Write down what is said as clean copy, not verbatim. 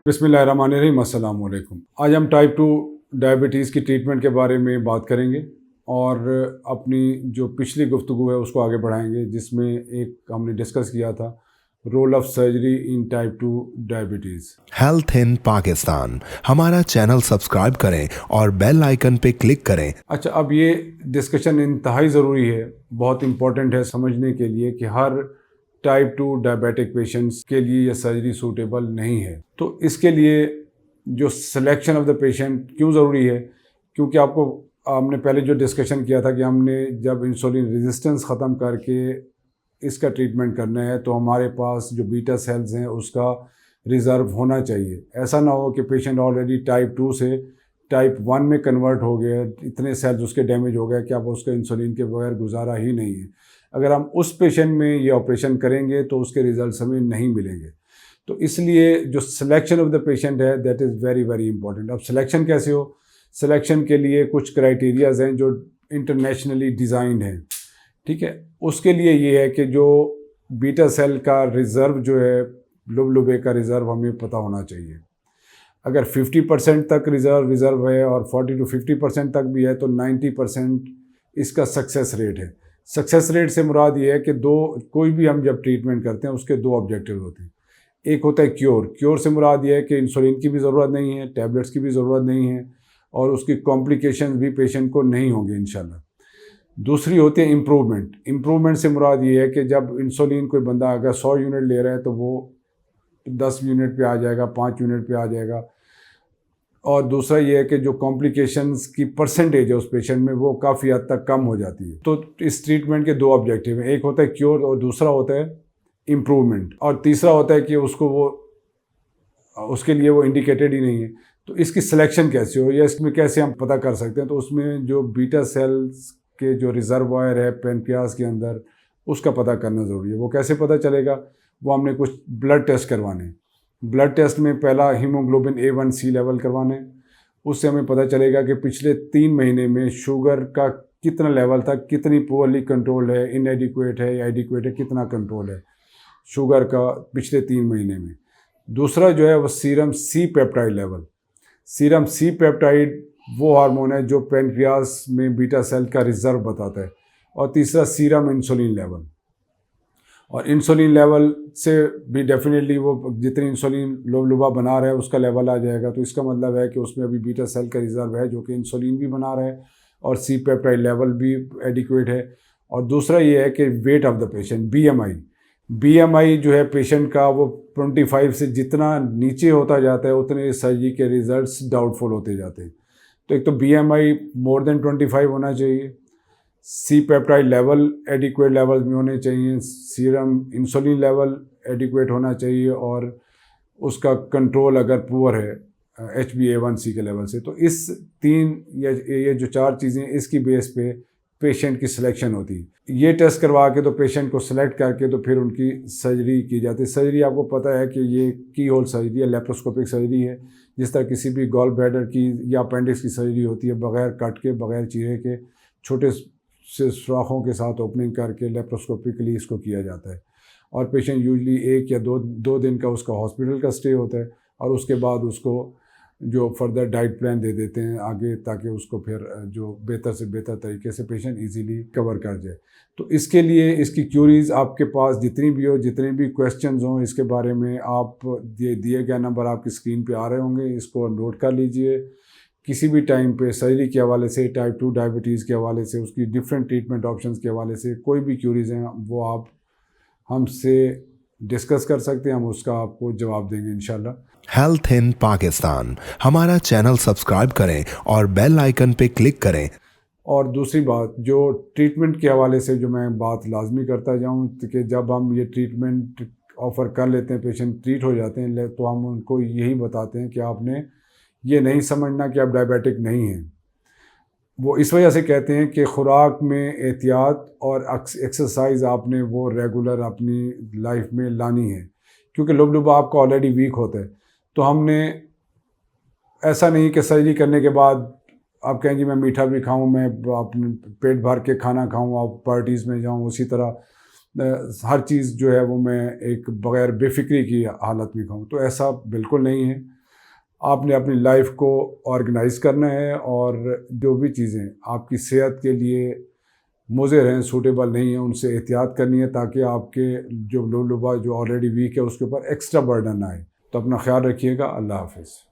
बिस्मिल्लाहिर्रहमानिर्रहीम, अस्सलाम वालेकुम। आज हम टाइप 2 डायबिटीज़ की ट्रीटमेंट के बारे में बात करेंगे और अपनी जो पिछली गुफ्तगू है उसको आगे बढ़ाएंगे, जिसमें एक हमने डिस्कस किया था role of surgery in type 2 diabetes. Health in Pakistan हमारा चैनल सब्सक्राइब करें और बेल आइकन पे क्लिक करें। अच्छा, अब ये डिस्कशन इंतहाई ज़रूरी है, बहुत इम्पोर्टेंट है समझने के लिए कि हर टाइप 2 डायबिटिक पेशेंट्स के लिए ये सर्जरी सूटेबल नहीं है। तो इसके लिए जो सिलेक्शन ऑफ द पेशेंट क्यों ज़रूरी है, क्योंकि हमने पहले जो डिस्कशन किया था कि हमने जब इंसुलिन रेजिस्टेंस ख़त्म करके इसका ट्रीटमेंट करना है तो हमारे पास जो बीटा सेल्स हैं उसका रिज़र्व होना चाहिए। ऐसा ना हो कि पेशेंट ऑलरेडी टाइप 2 से टाइप 1 में कन्वर्ट हो गया, इतने सेल्स उसके डैमेज हो गए कि अब उसका इंसुलिन के बगैर गुजारा ही नहीं है। अगर हम उस पेशेंट में ये ऑपरेशन करेंगे तो उसके रिजल्ट्स हमें नहीं मिलेंगे। तो इसलिए जो सिलेक्शन ऑफ द पेशेंट है that is very very important. अब सिलेक्शन कैसे हो? सिलेक्शन के लिए कुछ क्राइटेरियाज हैं जो इंटरनेशनली डिज़ाइंड हैं, ठीक है। उसके लिए ये है कि जो बीटा सेल का रिज़र्व जो है, लुबे का रिज़र्व हमें पता होना चाहिए। अगर 50% तक रिज़र्व है और 40 to 50% तक भी है तो 90% इसका सक्सेस रेट है। सक्सेस रेट से मुराद ये है कि कोई भी हम जब ट्रीटमेंट करते हैं उसके दो ऑब्जेक्टिव होते हैं। एक होता है क्योर से मुराद ये है कि इंसुलिन की भी ज़रूरत नहीं है, टैबलेट्स की भी ज़रूरत नहीं है और उसकी कॉम्प्लिकेशन भी पेशेंट को नहीं होंगे इंशाल्लाह। दूसरी होती है इम्प्रूवमेंट से मुराद ये है कि जब इंसुलिन कोई बंदा अगर 100 यूनिट ले रहा है तो वो 10 यूनिट पे आ जाएगा, 5 यूनिट पे आ जाएगा। और दूसरा ये है कि जो कॉम्प्लिकेशंस की परसेंटेज है उस पेशेंट में वो काफ़ी हद तक कम हो जाती है। तो इस ट्रीटमेंट के दो ऑब्जेक्टिव हैं, एक होता है क्योर और दूसरा होता है इम्प्रूवमेंट, और तीसरा होता है कि उसके लिए वो इंडिकेटेड ही नहीं है। तो इसकी सिलेक्शन कैसे हो या इसमें कैसे हम पता कर सकते हैं? तो उसमें जो बीटा सेल्स के जो रिजर्वायर है पेनक्रियास के अंदर, उसका पता करना ज़रूरी है। वो कैसे पता चलेगा? वो हमने कुछ ब्लड टेस्ट करवाने हैं। ब्लड टेस्ट में पहला हीमोग्लोबिन A1C लेवल करवाना है। उससे हमें पता चलेगा कि पिछले 3 महीने में शुगर का कितना लेवल था, कितनी पुअरली कंट्रोल है, इनएडिक्वेट है या एडिक्वेट है, कितना कंट्रोल है शुगर का पिछले 3 महीने में। दूसरा जो है वो serum C peptide level. Serum C peptide वो हार्मोन है जो पेनक्रियास में बीटा सेल का रिजर्व बताता है। और तीसरा सीरम इंसुलिन लेवल। और इंसुलिन लेवल से भी डेफिनेटली वो जितनी इंसुलिन लुबा बना रहा है उसका लेवल आ जाएगा। तो इसका मतलब है कि उसमें अभी बीटा सेल का रिजर्व है जो कि इंसुलिन भी बना रहा है और सी पेप्टाइड लेवल भी एडिक्वेट है। और दूसरा ये है कि weight of the patient, BMI जो है पेशेंट का, वो 25 से जितना नीचे होता जाता है उतने सर्जरी के रिजल्ट्स डाउटफुल होते जाते हैं। तो एक तो BMI मोर देन 25 होना चाहिए, C peptide level adequate level में होने चाहिए, सीरम इंसुलिन लेवल एडिक्वेट होना चाहिए और उसका कंट्रोल अगर पुअर है HbA1c के लेवल से। तो इस 3 या ये जो 4 चीज़ें, इसकी बेस पे पेशेंट की सिलेक्शन होती है। ये टेस्ट करवा के तो पेशेंट को सिलेक्ट करके तो फिर उनकी सर्जरी की जाती है। सर्जरी आपको पता है कि ये की होल सर्जरी है, लेप्रोस्कोपिक सर्जरी है। जिस तरह किसी भी गॉल ब्लैडर की या अपेंडिक्स की सर्जरी होती है, बग़ैर कट के, बग़ैर चीरे के, छोटे से सुराखों के साथ ओपनिंग करके लेप्रोस्कोपिकली इसको किया जाता है। और पेशेंट यूजली 1 या 2 दिन का उसका हॉस्पिटल का स्टे होता है और उसके बाद उसको जो फर्दर डाइट प्लान दे देते हैं आगे, ताकि उसको फिर जो बेहतर से बेहतर तरीके से पेशेंट इजीली कवर कर जाए। तो इसके लिए इसकी क्यूरीज़ आपके पास जितनी भी हो, जितने भी क्वेश्चंस हों इसके बारे में, आप दिए गया नंबर आपकी स्क्रीन पे आ रहे होंगे, इसको नोट कर लीजिए। किसी भी टाइम पे सर्जरी के हवाले से, टाइप 2 डायबिटीज़ के हवाले से, उसकी डिफरेंट ट्रीटमेंट ऑप्शंस के हवाले से कोई भी क्यूरीज़ हैं वो आप हमसे डिस्कस कर सकते हैं, हम उसका आपको जवाब देंगे इंशाल्लाह। हेल्थ इन पाकिस्तान हमारा चैनल सब्सक्राइब करें और बेल आइकन पे क्लिक करें। और दूसरी बात, जो ट्रीटमेंट के हवाले से जो मैं बात लाजमी करता जाऊँ कि जब हम ये ट्रीटमेंट ऑफ़र कर लेते हैं, पेशेंट ट्रीट हो जाते हैं, तो हम उनको यही बताते हैं कि आपने ये नहीं समझना कि आप डायबिटिक नहीं हैं। वो इस वजह से कहते हैं कि खुराक में एहतियात और एक्सरसाइज आपने वो रेगुलर अपनी लाइफ में लानी है, क्योंकि लुबा आपका ऑलरेडी वीक होता है। तो हमने ऐसा नहीं कि सर्जरी करने के बाद आप कहें जी मैं मीठा भी खाऊं, मैं अपने पेट भर के खाना खाऊं, आप पार्टीज़ में जाऊं, उसी तरह हर चीज़ जो है वो मैं एक बग़ैर बेफिक्री की हालत में खाऊं। तो ऐसा बिल्कुल नहीं है। आपने अपनी लाइफ को ऑर्गेनाइज करना है और जो भी चीज़ें आपकी सेहत के लिए मुज़र हैं, सूटेबल नहीं हैं, उनसे एहतियात करनी है ताकि आपके जो लुबा जो ऑलरेडी वीक है उसके ऊपर एक्स्ट्रा बर्डन ना आए। तो अपना ख्याल रखिएगा। अल्लाह हाफ़िज़।